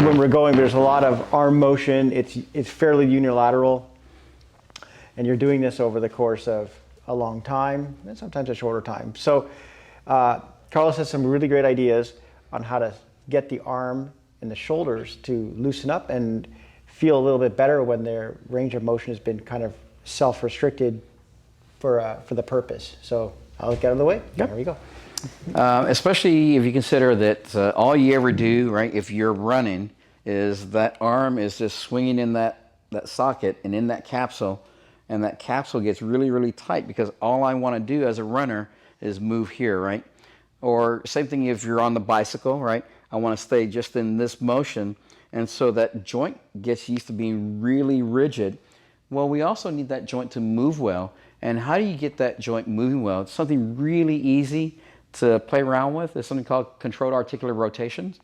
when we're going, there's a lot of arm motion. It's fairly unilateral, and you're doing this over the course of a long time and sometimes a shorter time. So Carlos has some really great ideas on how to get the arm and the shoulders to loosen up and feel a little bit better when their range of motion has been kind of self-restricted for the purpose. So I'll get out of the way. Yep. There we go. Especially if you consider that all you ever do, right, if you're running, is that arm is just swinging in that socket and in that capsule, and that capsule gets really, really tight because all I want to do as a runner is move here, right? Or same thing if you're on the bicycle, right? I want to stay just in this motion, and so that joint gets used to being really rigid. Well, we also need that joint to move well. And how do you get that joint moving well? It's something really easy to play around with. There's something called controlled articular rotations.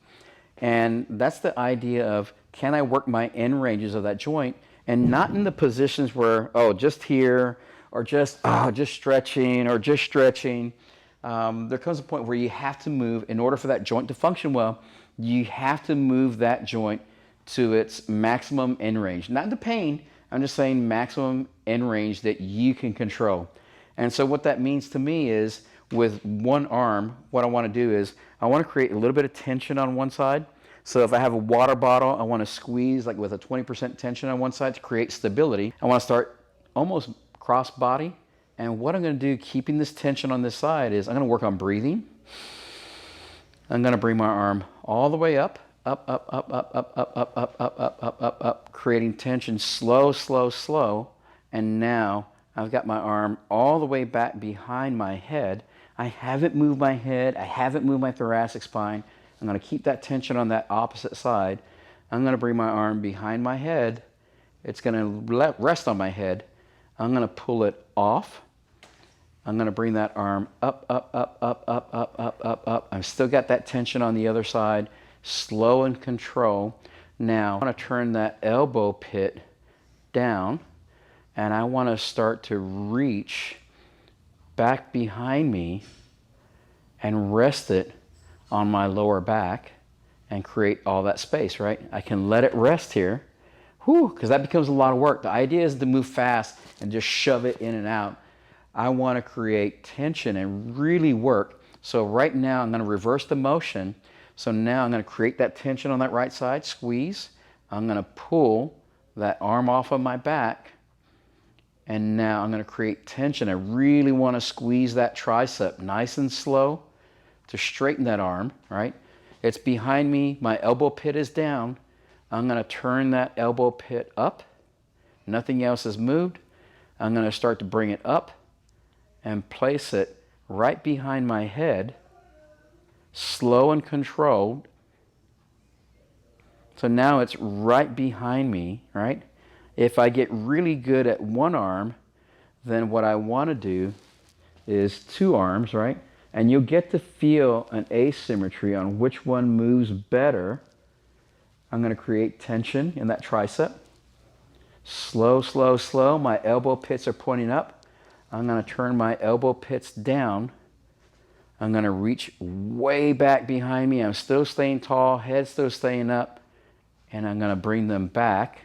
And that's the idea of, can I work my end ranges of that joint, and not in the positions where, oh, just here, or just stretching, or just stretching. There comes a point where you have to move, in order for that joint to function well, you have to move that joint to its maximum end range. Not the pain, I'm just saying maximum end range that you can control. And so what that means to me is, with one arm, what I want to do is, I want to create a little bit of tension on one side. So if I have a water bottle, I want to squeeze like with a 20% tension on one side to create stability. I want to start almost cross body. And what I'm going to do, keeping this tension on this side, is I'm going to work on breathing. I'm going to bring my arm all the way up, up, creating tension, slow, slow, slow. And now I've got my arm all the way back behind my head. I haven't moved my head. I haven't moved my thoracic spine. I'm going to keep that tension on that opposite side. I'm going to bring my arm behind my head. It's going to rest on my head. I'm going to pull it off. I'm going to bring that arm up. I've still got that tension on the other side. Slow and control. Now, I want to turn that elbow pit down, and I want to start to reach back behind me and rest it on my lower back and create all that space, right? I can let it rest here, because that becomes a lot of work. The idea is to move fast and just shove it in and out. I want to create tension and really work. So right now I'm going to reverse the motion. So now I'm going to create that tension on that right side, squeeze. I'm going to pull that arm off of my back. And now I'm going to create tension. I really want to squeeze that tricep nice and slow to straighten that arm, right? It's behind me. My elbow pit is down. I'm going to turn that elbow pit up. Nothing else has moved. I'm going to start to bring it up and place it right behind my head, slow and controlled. So now it's right behind me, right? If I get really good at one arm, then what I want to do is two arms, right? And you'll get to feel an asymmetry on which one moves better. I'm going to create tension in that tricep. Slow, slow, slow. My elbow pits are pointing up. I'm going to turn my elbow pits down. I'm going to reach way back behind me. I'm still staying tall, head still staying up. And I'm going to bring them back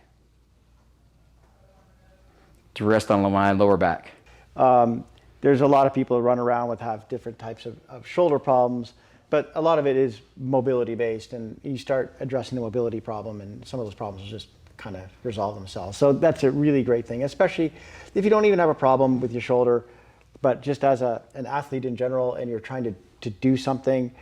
to rest on my lower back. There's a lot of people who run around with have different types of shoulder problems, but a lot of it is mobility based, and you start addressing the mobility problem and some of those problems will just kind of resolve themselves. So that's a really great thing, especially if you don't even have a problem with your shoulder, but just as an athlete in general, and you're trying to do something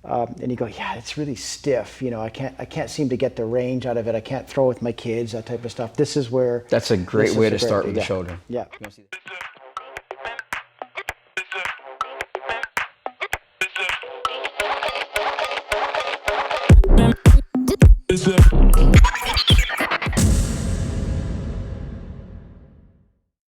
and you go, yeah, it's really stiff. You know, I can't seem to get the range out of it. I can't throw with my kids, that type of stuff. This is where that's a great way to start with the shoulder. Yeah. Is it?